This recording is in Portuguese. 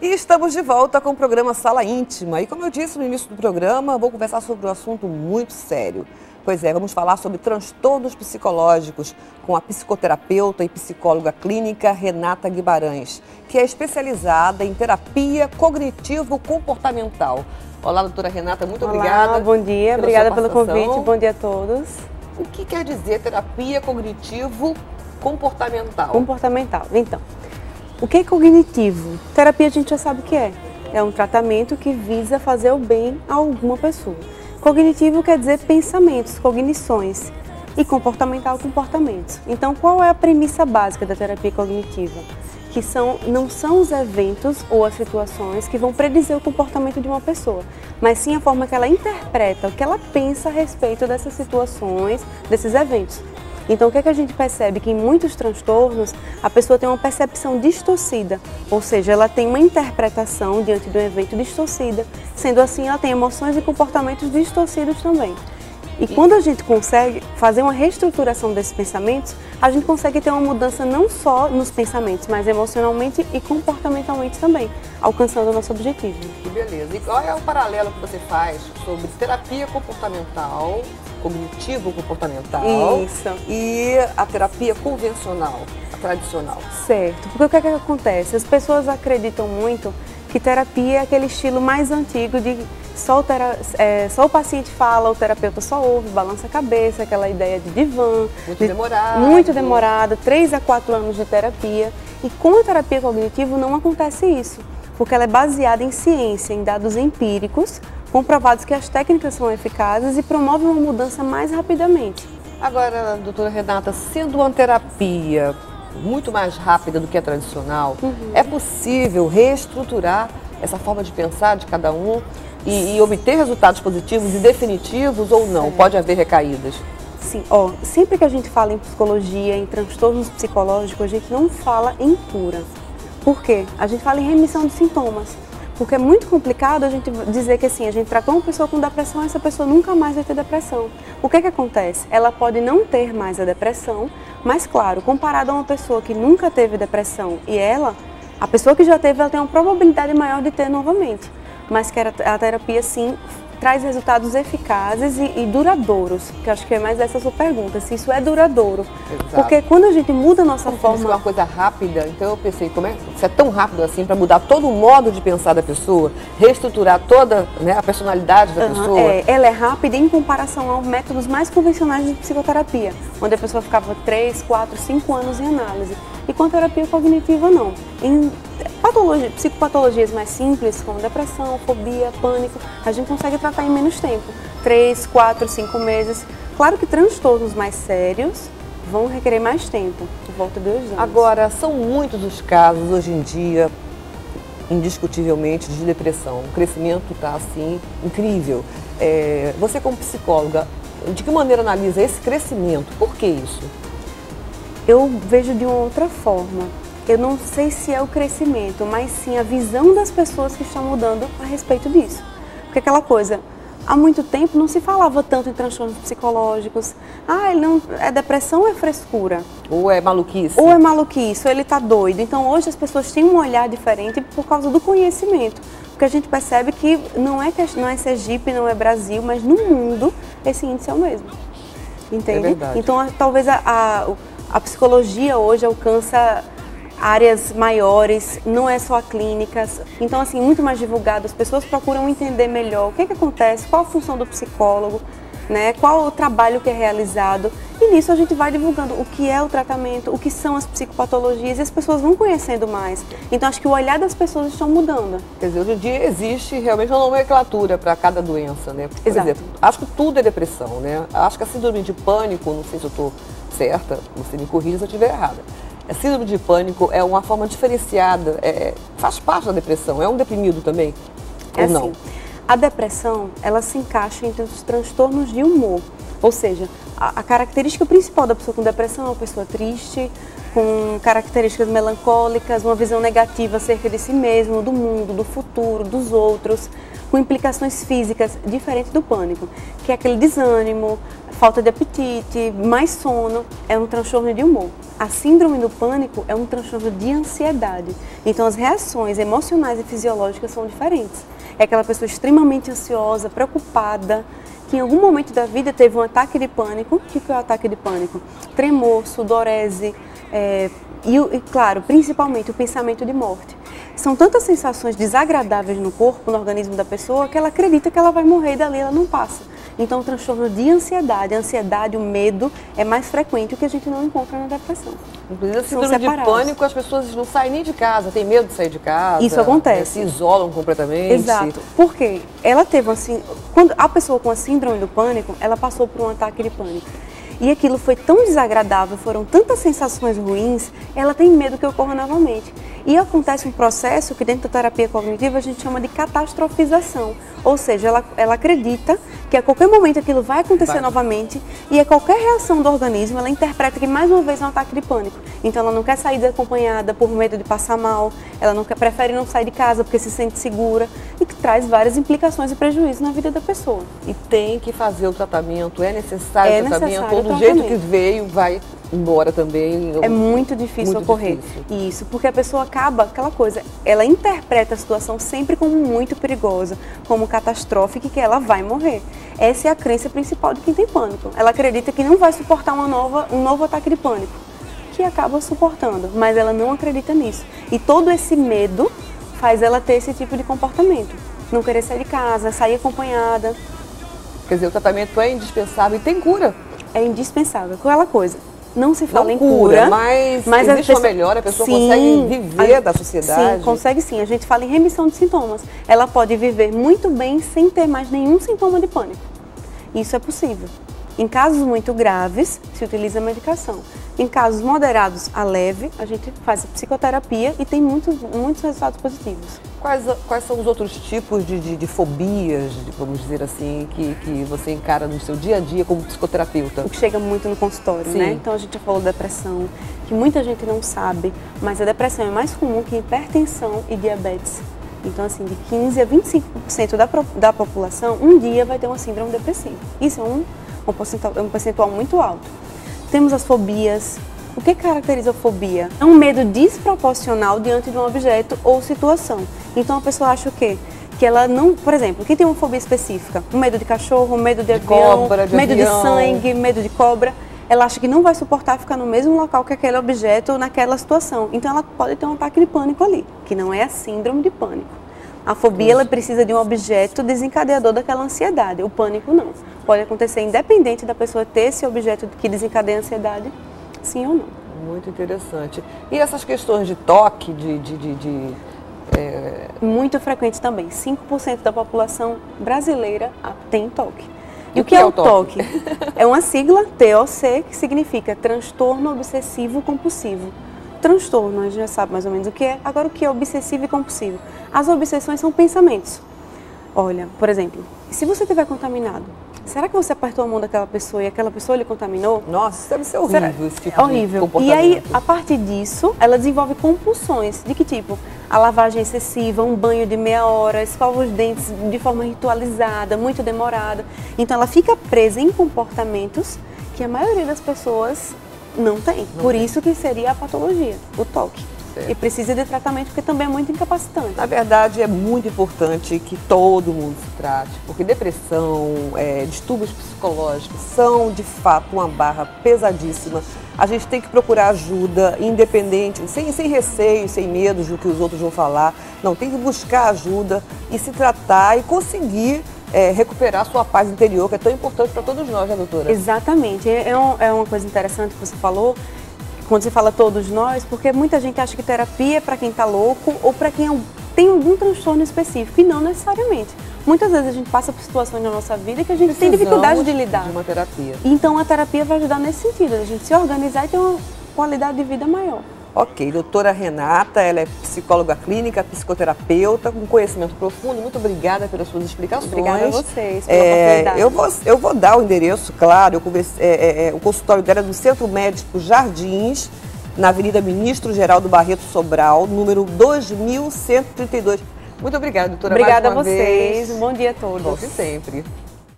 E estamos de volta com o programa Sala Íntima. E como eu disse no início do programa, vou conversar sobre um assunto muito sério. Pois é, vamos falar sobre transtornos psicológicos com a psicoterapeuta e psicóloga clínica Renata Guimarães, que é especializada em terapia cognitivo-comportamental. Olá, doutora Renata, muito obrigada. Olá, bom dia, obrigada pelo convite, bom dia a todos. O que quer dizer terapia cognitivo-comportamental? Comportamental, então. O que é cognitivo? Terapia a gente já sabe o que é. É um tratamento que visa fazer o bem a alguma pessoa. Cognitivo quer dizer pensamentos, cognições. E comportamental, comportamentos. Então, qual é a premissa básica da terapia cognitiva? Que não são os eventos ou as situações que vão predizer o comportamento de uma pessoa, mas sim a forma que ela interpreta, o que ela pensa a respeito dessas situações, desses eventos. Então, o que é que a gente percebe? Que em muitos transtornos, a pessoa tem uma percepção distorcida, ou seja, ela tem uma interpretação diante de um evento distorcida, sendo assim, ela tem emoções e comportamentos distorcidos também. E quando a gente consegue fazer uma reestruturação desses pensamentos, a gente consegue ter uma mudança não só nos pensamentos, mas emocionalmente e comportamentalmente também, alcançando o nosso objetivo. Que beleza. E qual é o paralelo que você faz sobre terapia comportamental, cognitivo-comportamental e a terapia convencional, a tradicional? Certo, porque o que é que acontece? As pessoas acreditam muito que terapia é aquele estilo mais antigo de só o paciente fala, o terapeuta só ouve, balança a cabeça, aquela ideia de divã. Muito demorada, 3 a 4 anos de terapia. E com a terapia cognitiva não acontece isso, porque ela é baseada em ciência, em dados empíricos, comprovados que as técnicas são eficazes e promovem uma mudança mais rapidamente. Agora, doutora Renata, sendo uma terapia muito mais rápida do que a tradicional, é possível reestruturar essa forma de pensar de cada um e obter resultados positivos e definitivos ou não? Pode haver recaídas? Sim, sempre que a gente fala em psicologia, em transtornos psicológicos, a gente não fala em cura. Por quê? A gente fala em remissão de sintomas. Porque é muito complicado a gente dizer que assim, a gente tratou uma pessoa com depressão e essa pessoa nunca mais vai ter depressão. O que é que acontece? Ela pode não ter mais a depressão, mas claro, comparado a uma pessoa que nunca teve depressão e a pessoa que já teve, ela tem uma probabilidade maior de ter novamente. Mas que a terapia sim traz resultados eficazes e duradouros, que eu acho que é mais essa a sua pergunta, se isso é duradouro. Exato. Porque quando a gente muda a nossa forma... Isso é uma coisa rápida, então eu pensei, se é tão rápido assim para mudar todo o modo de pensar da pessoa, reestruturar toda, né, a personalidade da pessoa? Ela é rápida em comparação aos métodos mais convencionais de psicoterapia, onde a pessoa ficava 3, 4, 5 anos em análise. E com a terapia cognitiva não. Em psicopatologias mais simples, como depressão, fobia, pânico, a gente consegue tratar em menos tempo, 3, 4, 5 meses. Claro que transtornos mais sérios vão requerer mais tempo, por volta de 2 anos. Agora, são muitos os casos hoje em dia, indiscutivelmente, de depressão. O crescimento está assim, incrível. Você como psicóloga, de que maneira analisa esse crescimento? Por que isso? Eu vejo de uma outra forma. Eu não sei se é o crescimento, mas sim a visão das pessoas que estão mudando a respeito disso. Porque aquela coisa, há muito tempo não se falava tanto em transtornos psicológicos. É depressão ou é frescura? Ou é maluquice? Ou é maluquice, ou ele está doido. Então hoje as pessoas têm um olhar diferente por causa do conhecimento. Porque a gente percebe que não é Sergipe, não é Brasil, mas no mundo esse índice é o mesmo. Entende? É verdade. Então talvez a psicologia hoje alcança áreas maiores, não é só clínicas, então assim, muito mais divulgado, as pessoas procuram entender melhor o que acontece, qual a função do psicólogo, né, qual o trabalho que é realizado, e nisso a gente vai divulgando o que é o tratamento, o que são as psicopatologias, e as pessoas vão conhecendo mais. Então acho que o olhar das pessoas está mudando. Quer dizer, hoje em dia existe realmente uma nomenclatura para cada doença, né? Por exemplo, acho que tudo é depressão, né? Acho que a síndrome de pânico, não sei se eu estou certa, você me corrija se eu estiver errada. A síndrome de pânico é uma forma diferenciada, faz parte da depressão, é um deprimido também? Ou não? A depressão, ela se encaixa entre os transtornos de humor, ou seja, a característica principal da pessoa com depressão é uma pessoa triste, com características melancólicas, uma visão negativa acerca de si mesmo, do mundo, do futuro, dos outros, com implicações físicas diferentes do pânico, que é aquele desânimo, falta de apetite, mais sono, é um transtorno de humor. A síndrome do pânico é um transtorno de ansiedade. Então, as reações emocionais e fisiológicas são diferentes. É aquela pessoa extremamente ansiosa, preocupada, que em algum momento da vida teve um ataque de pânico. O que é o ataque de pânico? Tremor, sudorese e, claro, principalmente o pensamento de morte. São tantas sensações desagradáveis no corpo, no organismo da pessoa, que ela acredita que ela vai morrer e dali ela não passa. Então, o transtorno de ansiedade, a ansiedade, o medo é mais frequente, o que a gente não encontra na depressão. Inclusive, a síndrome de pânico, as pessoas não saem nem de casa, têm medo de sair de casa. Isso acontece. Se isolam completamente. Exato. Por quê? Ela teve assim, quando a pessoa com a síndrome do pânico, ela passou por um ataque de pânico. E aquilo foi tão desagradável, foram tantas sensações ruins, ela tem medo que ocorra novamente. E acontece um processo que dentro da terapia cognitiva a gente chama de catastrofização. Ou seja, ela acredita que a qualquer momento aquilo vai acontecer novamente e a qualquer reação do organismo, ela interpreta que mais uma vez é um ataque de pânico. Então ela não quer sair desacompanhada por medo de passar mal, ela prefere não sair de casa porque se sente segura e que traz várias implicações e prejuízos na vida da pessoa. E tem que fazer o tratamento, é necessário o tratamento, do jeito que veio, vai embora também. É muito difícil ocorrer. Isso, porque a pessoa acaba, aquela coisa, ela interpreta a situação sempre como muito perigosa, como catastrófica e que ela vai morrer. Essa é a crença principal de quem tem pânico. Ela acredita que não vai suportar um novo ataque de pânico, que acaba suportando, mas ela não acredita nisso. E todo esse medo faz ela ter esse tipo de comportamento. Não querer sair de casa, sair acompanhada. Quer dizer, o tratamento é indispensável e tem cura. É indispensável. Aquela coisa. Não se fala em cura, mas existe uma melhora, a pessoa consegue viver da sociedade. Sim, consegue sim. A gente fala em remissão de sintomas. Ela pode viver muito bem sem ter mais nenhum sintoma de pânico. Isso é possível. Em casos muito graves, se utiliza a medicação. Em casos moderados a leve, a gente faz a psicoterapia e tem muitos resultados positivos. Quais são os outros tipos de fobias, vamos dizer assim, que você encara no seu dia a dia como psicoterapeuta? O que chega muito no consultório, né? Então a gente já falou da depressão, que muita gente não sabe, mas a depressão é mais comum que hipertensão e diabetes. Então, assim, de 15% a 25% da população, um dia vai ter uma síndrome depressiva. Isso é um percentual muito alto. Temos as fobias. O que caracteriza a fobia? É um medo desproporcional diante de um objeto ou situação. Então a pessoa acha o quê? Que ela não, por exemplo, quem tem uma fobia específica, um medo de cachorro, medo de avião, medo de sangue, medo de cobra, ela acha que não vai suportar ficar no mesmo local que aquele objeto naquela situação. Então ela pode ter um ataque de pânico ali, que não é a síndrome de pânico. A fobia ela precisa de um objeto desencadeador daquela ansiedade, o pânico não. Pode acontecer independente da pessoa ter esse objeto que desencadeia a ansiedade, sim ou não. Muito interessante. E essas questões de toque, Muito frequente também. 5% da população brasileira tem toque. E o que é o toque? É uma sigla, TOC, que significa transtorno obsessivo compulsivo. Transtorno, a gente já sabe mais ou menos o que é. Agora, o que é obsessivo e compulsivo? As obsessões são pensamentos. Olha, por exemplo, se você estiver contaminado, será que você apertou a mão daquela pessoa e aquela pessoa lhe contaminou? Nossa, isso deve ser horrível, esse tipo horrível. De comportamento. E aí, a partir disso, ela desenvolve compulsões. De que tipo? A lavagem excessiva, um banho de meia hora, escova os dentes de forma ritualizada, muito demorada. Então, ela fica presa em comportamentos que a maioria das pessoas não tem. Por isso que seria a patologia, o toque. E precisa de tratamento porque também é muito incapacitante. Na verdade, é muito importante que todo mundo se trate, porque depressão, distúrbios psicológicos são, de fato, uma barra pesadíssima. A gente tem que procurar ajuda, independente, sem receio, sem medo do que os outros vão falar. Não, tem que buscar ajuda e se tratar e conseguir recuperar a sua paz interior, que é tão importante para todos nós, né, doutora? Exatamente. É uma coisa interessante que você falou, quando você fala todos nós, porque muita gente acha que terapia é para quem está louco ou para quem tem algum transtorno específico, e não necessariamente. Muitas vezes a gente passa por situações na nossa vida que a gente tem dificuldade de lidar. De uma terapia. Então a terapia vai ajudar nesse sentido, a gente se organizar e ter uma qualidade de vida maior. Ok, doutora Renata, ela é psicóloga clínica, psicoterapeuta, com conhecimento profundo. Muito obrigada pelas suas explicações. Obrigada a vocês pela oportunidade. Eu vou dar o endereço, claro. O consultório dela é do Centro Médico Jardins, na Avenida Ministro Geraldo Barreto Sobral, número 2132. Muito obrigada, doutora. Obrigada a vocês. Um bom dia a todos. Volte sempre.